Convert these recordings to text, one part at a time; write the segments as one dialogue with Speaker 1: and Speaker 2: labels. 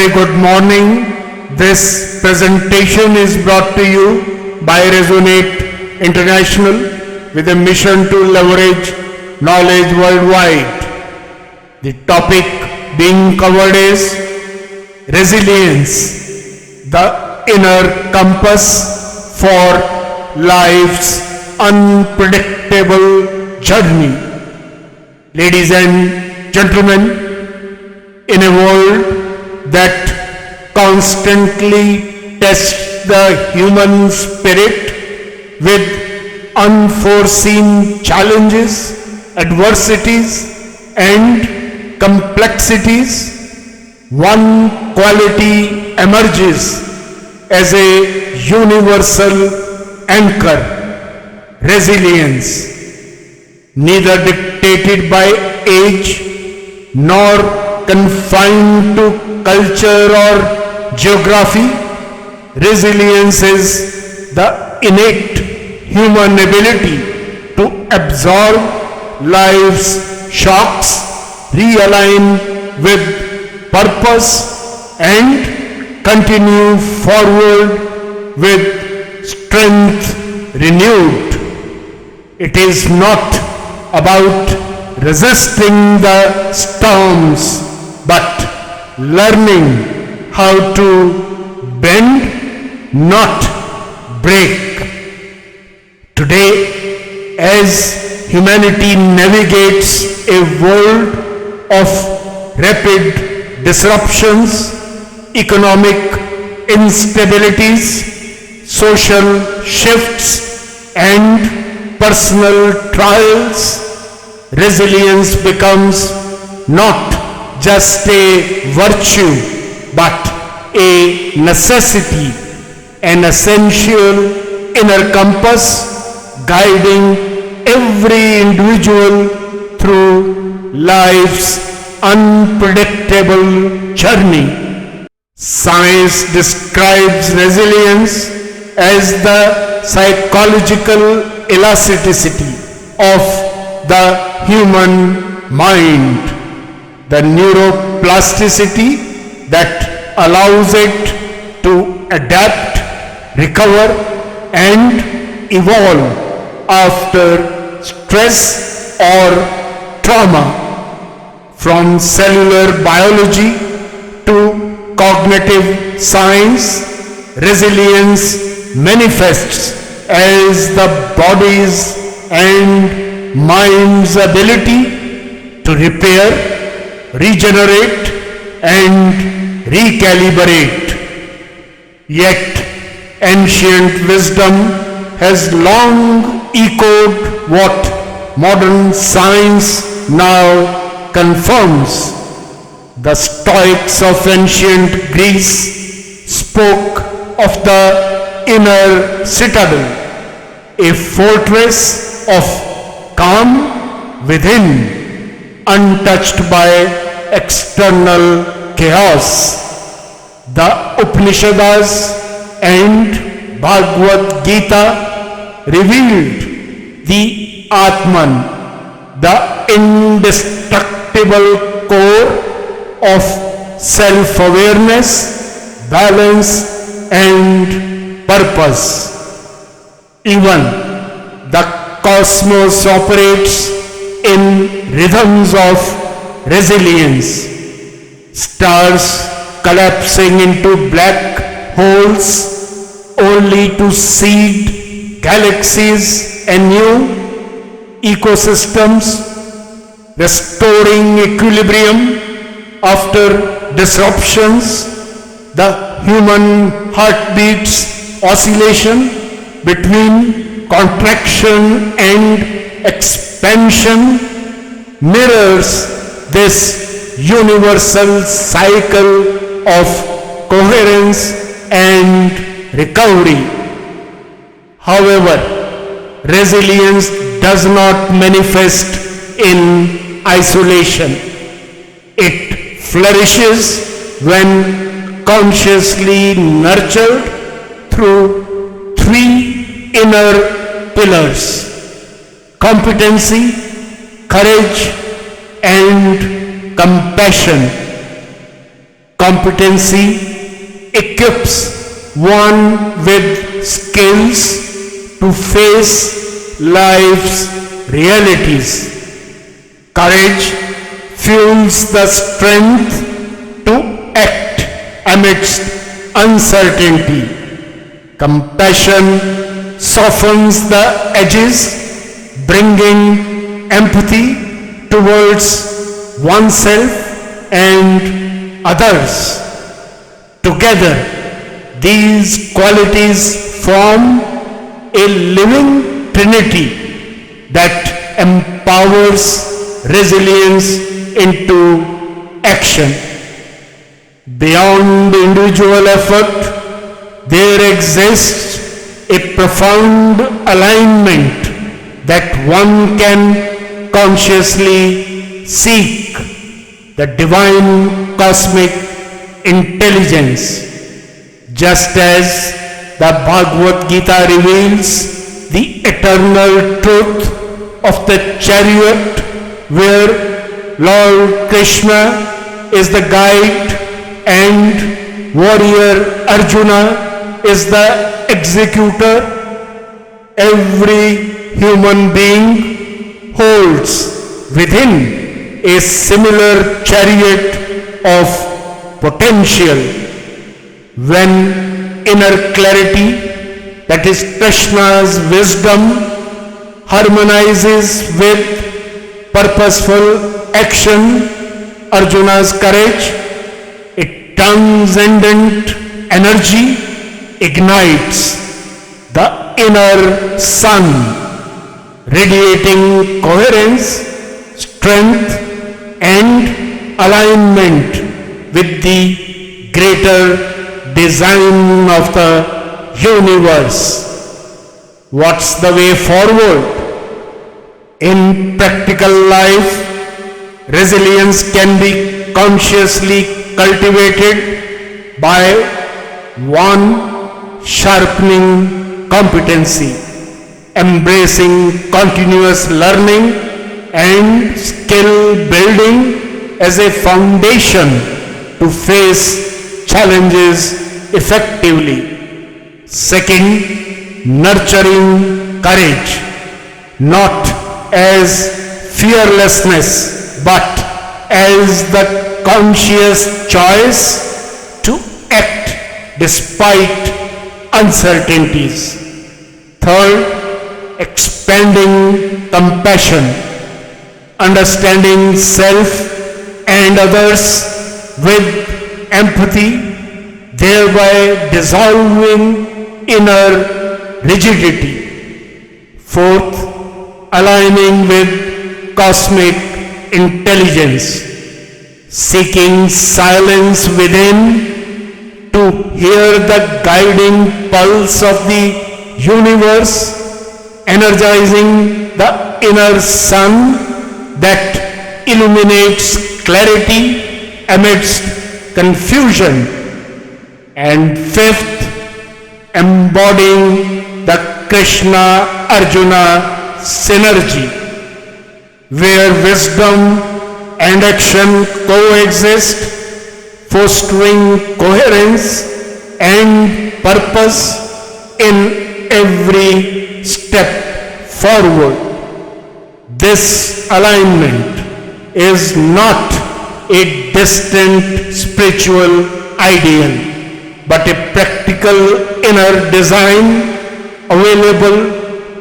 Speaker 1: very good morning. This presentation is brought to you by Resonate International with a mission to leverage knowledge worldwide. The topic being covered is resilience, the inner compass for life's unpredictable journey. Ladies and gentlemen, in a world that constantly tests the human spirit with unforeseen challenges, adversities, and complexities, one quality emerges as a universal anchor: resilience. Neither dictated by age nor confined to culture or geography, resilience is the innate human ability to absorb life's shocks, realign with purpose, and continue forward with strength renewed. It is not about resisting the storms, but learning how to bend, not break. Today, as humanity navigates a world of rapid disruptions, economic instabilities, social shifts, and personal trials, resilience becomes not just a virtue but a necessity, an essential inner compass guiding every individual through life's unpredictable journey. Science describes resilience as the psychological elasticity of the human mind, the neuroplasticity that allows it to adapt, recover, and evolve after stress or trauma. From cellular biology to cognitive science, resilience manifests as the body's and mind's ability to repair, regenerate, and recalibrate. Yet, ancient wisdom has long echoed what modern science now confirms. The Stoics of ancient Greece spoke of the inner citadel, a fortress of calm within, untouched by external chaos. The Upanishads and Bhagavad Gita revealed the Atman, the indestructible core of self-awareness, balance, and purpose. Even the cosmos operates in rhythms of resilience. Stars collapsing into black holes only to seed galaxies and new ecosystems, restoring equilibrium after disruptions. The human heartbeat's oscillation between contraction and expansion mirrors this universal cycle of coherence and recovery. However, resilience does not manifest in isolation. It flourishes when consciously nurtured through three inner pillars: competency, courage, and compassion. Competency equips one with skills to face life's realities. Courage fuels the strength to act amidst uncertainty. Compassion softens the edges, bringing empathy towards oneself and others. Together, these qualities form a living trinity that empowers resilience into action. Beyond individual effort, there exists a profound alignment that one can consciously seek: the divine cosmic intelligence. Just as the Bhagavad Gita reveals the eternal truth of the chariot, where Lord Krishna is the guide and warrior Arjuna is the executor, every human being holds within a similar chariot of potential. When inner clarity, that is Krishna's wisdom, harmonizes with purposeful action, Arjuna's courage, a transcendent energy ignites the inner sun, radiating coherence, strength, and alignment with the greater design of the universe. What's the way forward? In practical life, resilience can be consciously cultivated by 1. Sharpening competency, embracing continuous learning and skill building as a foundation to face challenges effectively. 2. Nurturing courage, not as fearlessness but as the conscious choice to act despite uncertainties. 3. Expanding compassion, understanding self and others with empathy, thereby dissolving inner rigidity. 4. Aligning with cosmic intelligence, seeking silence within to hear the guiding pulse of the universe, energizing the inner sun that illuminates clarity amidst confusion. And 5th, embodying the Krishna-Arjuna synergy, where wisdom and action coexist, fostering coherence and purpose in every step forward. This alignment is not a distant spiritual ideal, but a practical inner design available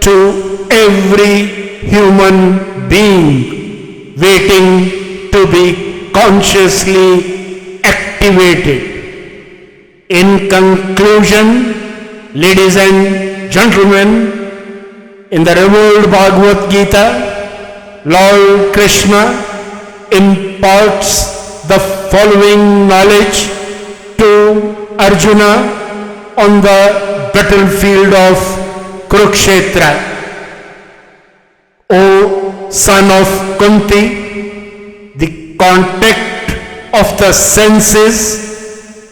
Speaker 1: to every human being, waiting to be consciously activated. In conclusion, ladies and gentlemen, in the revealed Bhagavad Gita, Lord Krishna imparts the following knowledge to Arjuna on the battlefield of Kurukshetra. O son of Kunti, the contact of the senses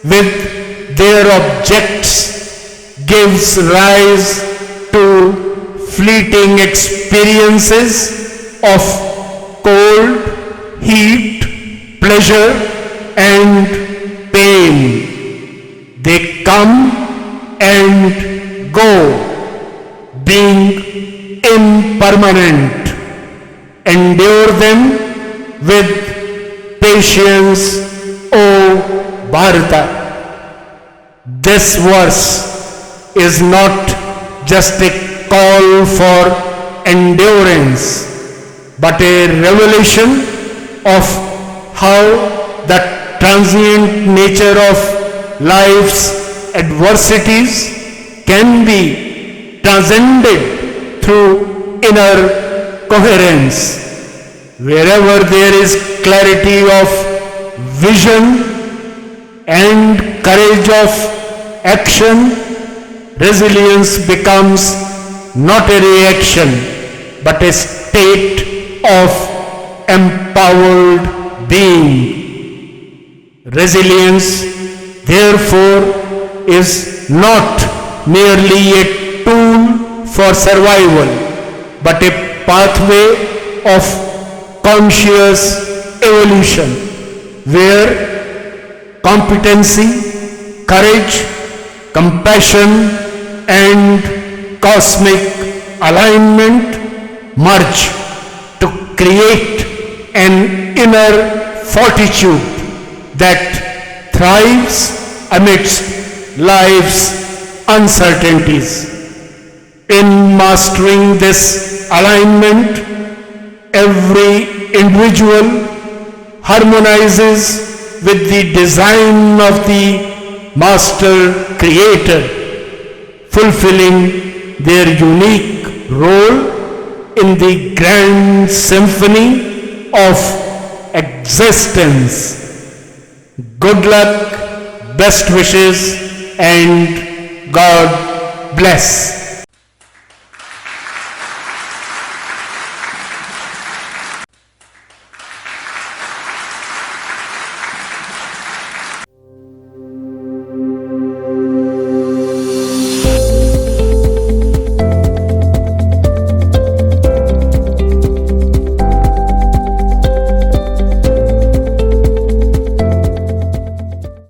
Speaker 1: with their objects gives rise to fleeting experiences of cold, heat, pleasure and pain. come and go, being impermanent. Endure them with patience, O Bharata. This verse is not just a call for endurance, but a revelation of how the transient nature of life's adversities can be transcended through inner coherence. Wherever there is clarity of vision and courage of action, resilience becomes not a reaction but a state of empowered being. Resilience, therefore, is not merely a tool for survival but a pathway of conscious evolution where competency, courage, compassion, and cosmic alignment merge to create an inner fortitude that thrives amidst life's uncertainties. In mastering this alignment, every individual harmonizes with the design of the Master Creator, fulfilling their unique role in the grand symphony of existence. Good luck, best wishes, and God bless.